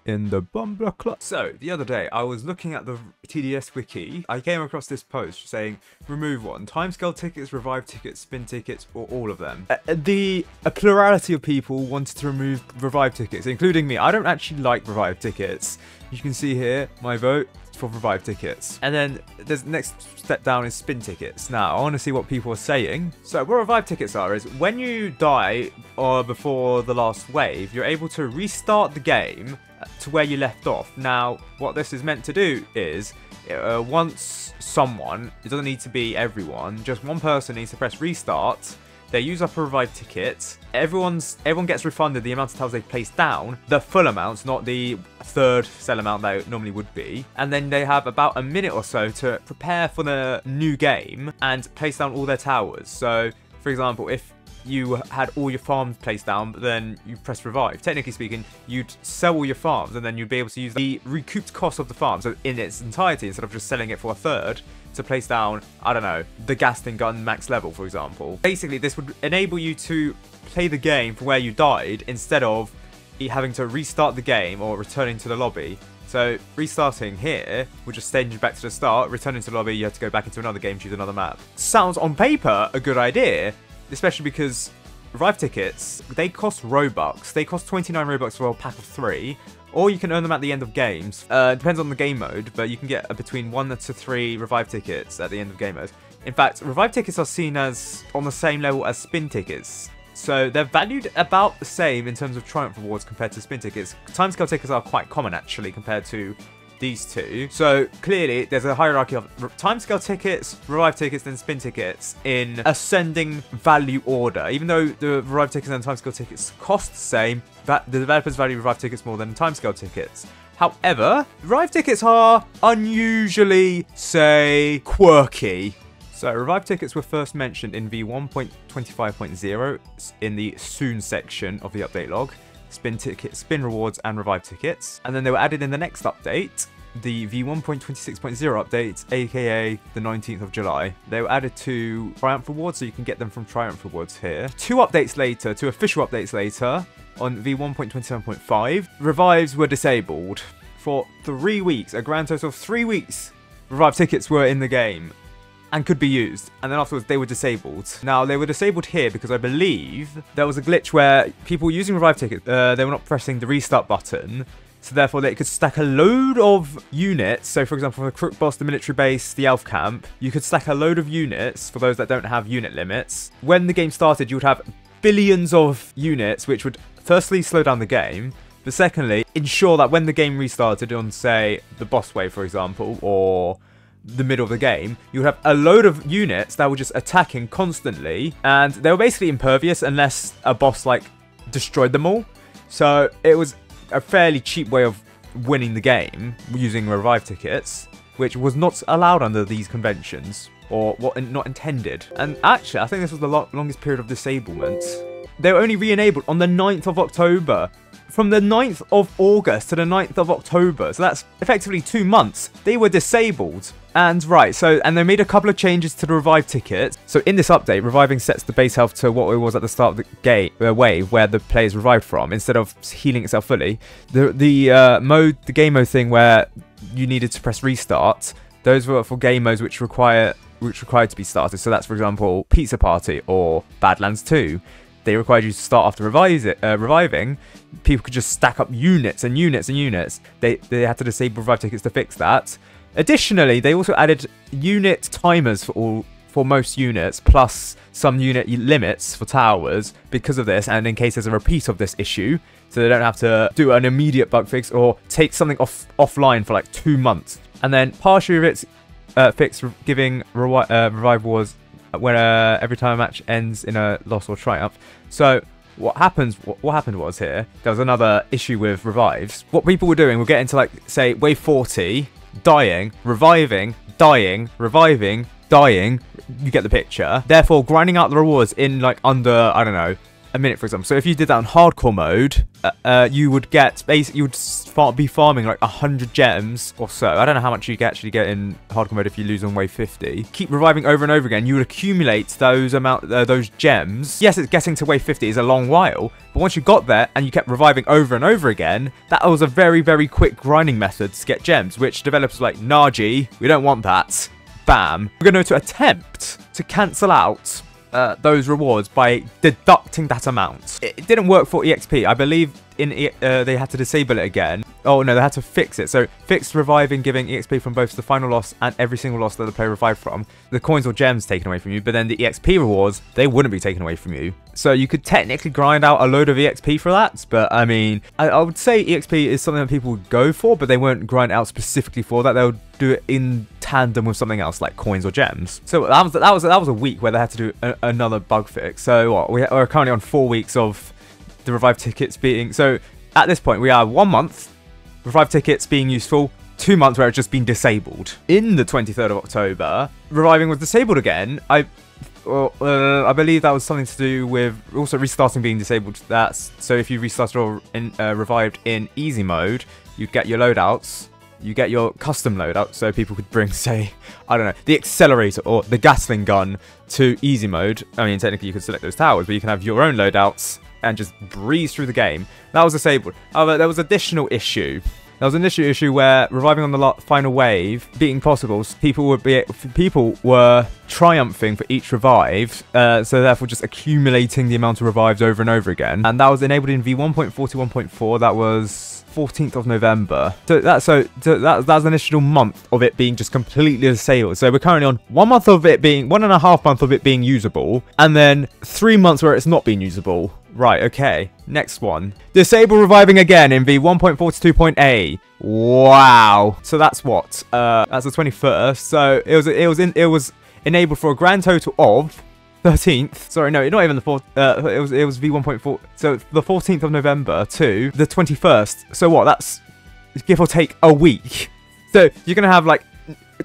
You're in the Bumbler Club. So, the other day, I was looking at the TDS wiki. I came across this post saying, remove one. Timescale tickets, revive tickets, spin tickets, or all of them. A plurality of people wanted to remove revive tickets, including me. I don't actually like revive tickets. You can see here, my vote for revive tickets. And then there's the next step down is spin tickets. Now, I want to see what people are saying. So, what revive tickets are is when you die or before the last wave, you're able to restart the game to where you left off. Now, what this is meant to do is once someone, it doesn't need to be everyone, just one person needs to press restart. They use up a revive ticket. Everyone gets refunded the amount of tiles they placed down, the full amount, not the third sell amount that it normally would be. And then they have about a minute or so to prepare for the new game and place down all their towers. So, for example, if you had all your farms placed down, but then you press revive, technically speaking, you'd sell all your farms and then you'd be able to use the recouped cost of the farm, so in its entirety, instead of just selling it for a third, to place down, I don't know, the Gaston gun max level, for example. Basically, this would enable you to play the game from where you died instead of having to restart the game or returning to the lobby. So restarting here would just send you back to the start, returning to the lobby, you have to go back into another game, choose another map. Sounds on paper a good idea, especially because revive tickets, they cost Robux. They cost 29 Robux for a pack of 3. Or you can earn them at the end of games. Depends on the game mode, but you can get between 1 to 3 revive tickets at the end of game mode. In fact, revive tickets are seen as on the same level as spin tickets. So they're valued about the same in terms of triumph rewards compared to spin tickets. Timescale tickets are quite common actually compared to these two. So clearly there's a hierarchy of timescale tickets, revive tickets, then spin tickets in ascending value order. Even though the revive tickets and timescale tickets cost the same, the developers value revive tickets more than timescale tickets. However, revive tickets are unusually, say, quirky. So revive tickets were first mentioned in v1.25.0 in the soon section of the update log. Spin tickets, spin rewards, and revive tickets. And then they were added in the next update, the v1.26.0 update, aka the 19th of July. They were added to Triumph rewards, so you can get them from Triumph rewards here. Two official updates later, on v1.27.5, revives were disabled. For 3 weeks, a grand total of 3 weeks, revive tickets were in the game and could be used, and then afterwards they were disabled. Now, they were disabled here because I believe there was a glitch where people using revive tickets, they were not pressing the restart button, so therefore they could stack a load of units. So for example, for the Crook Boss, the military base, the elf camp, you could stack a load of units for those that don't have unit limits. When the game started, you would have billions of units, which would firstly slow down the game, but secondly, ensure that when the game restarted on, say, the boss wave, for example, or the middle of the game, you would have a load of units that were just attacking constantly, and they were basically impervious unless a boss like destroyed them all. So it was a fairly cheap way of winning the game using revive tickets, which was not allowed under these conventions, or what not intended. And actually, I think this was the longest period of disablement. They were only re-enabled on the 9th of October. From the 9th of August to the 9th of October, so that's effectively 2 months, they were disabled. And right, and they made a couple of changes to the revive ticket. So in this update, reviving sets the base health to what it was at the start of the wave, where the players revived from, instead of healing itself fully. The game mode thing where you needed to press restart, those were for game modes which required to be started. So that's, for example, Pizza Party or Badlands 2. They required you to start after reviving. People could just stack up units and units and units. They had to disable revive tickets to fix that. Additionally, they also added unit timers for most units, plus some unit limits for towers because of this, and in case there's a repeat of this issue, so they don't have to do an immediate bug fix or take something offline for like 2 months. And then partially of its fix giving revive wars when every time a match ends in a loss or triumph. So what happened was here, there was another issue with revives. What people were doing, we'll get into, like, say, wave 40, dying, reviving, dying, reviving, dying. You get the picture. Therefore, grinding out the rewards in, like, under, I don't know, a minute, for example. So if you did that on hardcore mode, you would be farming like 100 gems or so. I don't know how much you can actually get in hardcore mode if you lose on wave 50. Keep reviving over and over again. You would accumulate those gems. Yes, it's getting to wave 50 is a long while, but once you got there and you kept reviving over and over again, that was a very, very quick grinding method to get gems, which developers were like, nah, G, we don't want that. Bam. We're going to attempt to cancel out those rewards by deducting that amount. It didn't work for EXP. I believe they had to disable it again. Oh no, they had to fix it. So fix reviving, giving EXP from both the final loss and every single loss that the player revived from. The coins or gems taken away from you, but then the EXP rewards, they wouldn't be taken away from you. So you could technically grind out a load of EXP for that, but I mean, I would say EXP is something that people would go for, but they won't grind out specifically for that. They'll do it in tandem with something else like coins or gems. So that was a week where they had to do another bug fix. So what, we're currently on 4 weeks of the revive tickets being, so at this point we are 1 month revive tickets being useful, 2 months where it's just been disabled. In the 23rd of October, reviving was disabled again. I believe that was something to do with also restarting being disabled. So if you restarted or revived in easy mode, you'd get your loadouts. You get your custom loadout, so people could bring, say, I don't know, the accelerator or the Gatling gun to easy mode. I mean, technically you could select those towers, but you can have your own loadouts and just breeze through the game. That was disabled. However, there was an additional issue. There was an issue where reviving on the final wave being possible, people were triumphing for each revive, so therefore just accumulating the amount of revives over and over again. And that was enabled in V1.41.4. That was 14th of November. So that's an additional month of it being just completely disabled. So we're currently on 1 month of it being, 1.5 months of it being usable, and then 3 months where it's not being usable. Right, okay. Next one. Disable reviving again in V1.42.A. Wow. So that's what? That's the 21st. So it was enabled for a grand total of 13th. Sorry, no, not even the 4th. It was V1.4. So the 14th of November to the 21st. So what? That's give or take a week. So you're gonna have like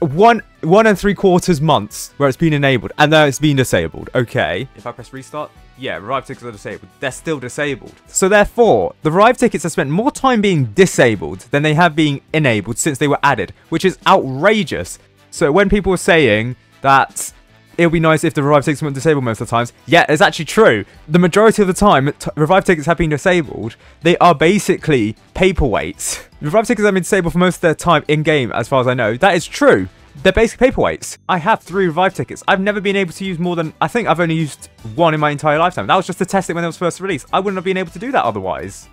one and 3/4 months where it's been enabled and then it's been disabled. Okay. If I press restart, yeah, revive tickets are disabled. They're still disabled. So therefore, the revive tickets have spent more time being disabled than they have being enabled since they were added, which is outrageous. So when people were saying that it would be nice if the revive tickets weren't disabled most of the times, yeah, it's actually true. The majority of the time, revive tickets have been disabled. They are basically paperweights. Revive tickets have been disabled for most of their time in-game, as far as I know. That is true. They're basically paperweights. I have 3 revive tickets. I've never been able to use more than, I think I've only used 1 in my entire lifetime. That was just to test it when it was first released. I wouldn't have been able to do that otherwise.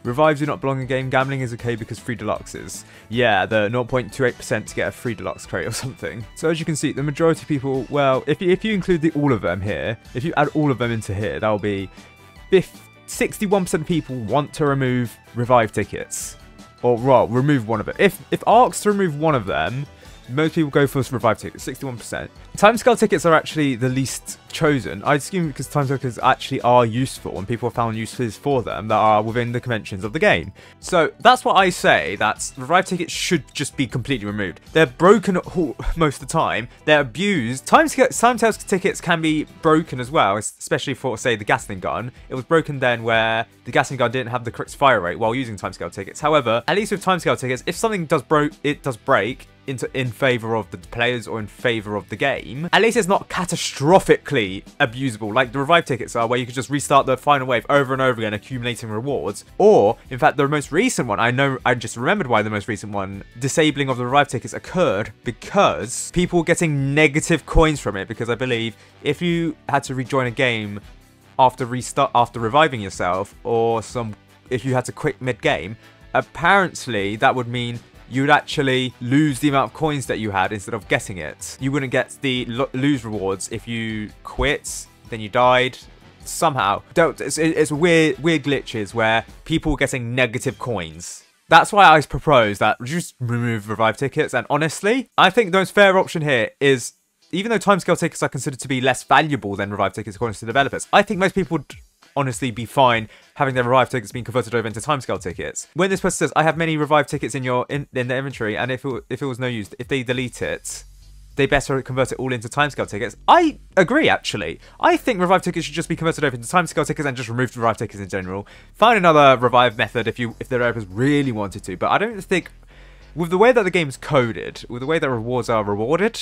Revives do not belong in game. Gambling is okay because free deluxes. Yeah, the 0.28% to get a free deluxe crate or something. So as you can see, the majority of people, well, if you include all of them here, if you add all of them into here, that'll be 61% of people want to remove revive tickets. Or, well, remove one of it. If asks to remove one of them, most people go for revive tickets, 61%. Timescale tickets are actually the least chosen. I assume because timescale tickets actually are useful and people have found uses for them that are within the conventions of the game. So that's what I say, that revive tickets should just be completely removed. They're broken most of the time. They're abused. Timescale tickets can be broken as well, especially for, say, the Gatling gun. It was broken then where the Gatling gun didn't have the correct fire rate while using timescale tickets. However, at least with timescale tickets, if something does break in favor of the players or in favor of the game, at least it's not catastrophically abusable like the revive tickets are, where you could just restart the final wave over and over again, accumulating rewards. Or in fact, the most recent one, I just remembered why the most recent one, disabling of the revive tickets occurred because people were getting negative coins from it, because I believe if you had to rejoin a game after reviving yourself, or if you had to quit mid-game, apparently that would mean you'd actually lose the amount of coins that you had instead of getting it. You wouldn't get the lose rewards if you quit, then you died. Somehow. It's weird glitches where people are getting negative coins. That's why I propose that just remove revive tickets. And honestly, I think the most fair option here is, even though timescale tickets are considered to be less valuable than revive tickets according to developers, I think most people would honestly be fine having their revive tickets being converted over into timescale tickets. When this person says, I have many revive tickets in the inventory, and if it was no use, if they delete it, they better convert it all into timescale tickets. I agree, actually. I think revive tickets should just be converted over into timescale tickets and just remove revive tickets in general. Find another revive method if the developers really wanted to, but I don't think, with the way that the game's coded, with the way that rewards are rewarded,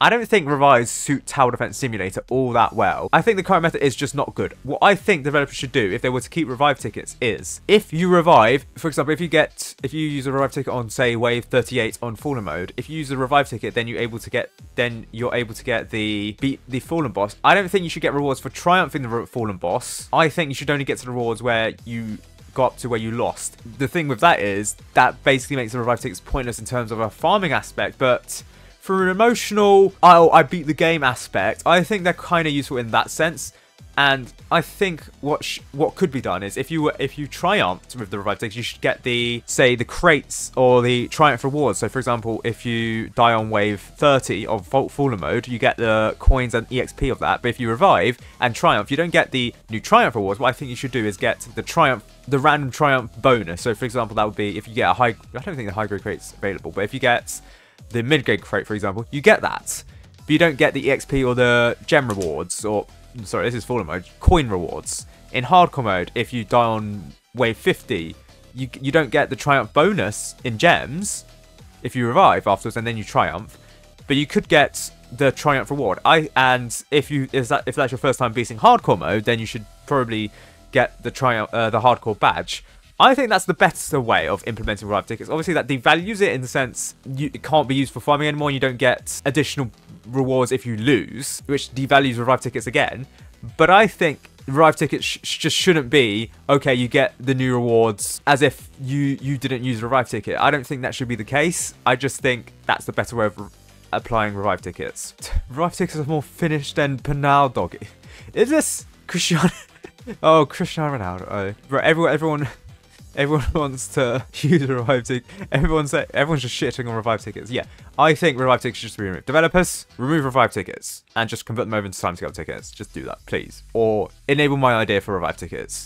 I don't think revives suit Tower Defense Simulator all that well. I think the current method is just not good. What I think developers should do if they were to keep revive tickets is, if you revive, for example, if you use a revive ticket on, say, wave 38 on Fallen mode, if you use a revive ticket, then you're able to get beat the Fallen boss. I don't think you should get rewards for triumphing the Fallen boss. I think you should only get to the rewards where you got up to where you lost. The thing with that is that basically makes the revive tickets pointless in terms of a farming aspect, but for an emotional, oh, I beat the game aspect, I think they're kind of useful in that sense. And I think what could be done is if you triumphed with the revive tickets, you should get the crates or the triumph rewards. So for example, if you die on wave 30 of Fallen mode, you get the coins and EXP of that. But if you revive and triumph, you don't get the new triumph rewards. What I think you should do is get the random triumph bonus. So for example, that would be if you get I don't think the high grade crate's available, but if you get the mid-grade crate, for example, you get that. But you don't get the EXP or the gem rewards, or, sorry, this is Fallen mode, coin rewards. In hardcore mode, if you die on wave 50, you don't get the triumph bonus in gems if you revive afterwards and then you triumph. But you could get the triumph reward. And if that's your first time beating hardcore mode, then you should probably get the triumph, the hardcore badge. I think that's the better way of implementing revive tickets. Obviously, that devalues it in the sense it can't be used for farming anymore. And you don't get additional rewards if you lose, which devalues revive tickets again. But I think revive tickets just shouldn't be, okay, you get the new rewards as if you didn't use a revive ticket. I don't think that should be the case. I just think that's the better way of applying revive tickets. Revive tickets are more finished than penal doggy. Is this Cristiano? Oh, Cristiano Ronaldo. Oh. Bro, everyone wants to use a revive ticket. Everyone's just shitting on revive tickets. Yeah, I think revive tickets should just be removed. Developers, remove revive tickets and just convert them over into timescale tickets. Just do that, please. Or enable my idea for revive tickets.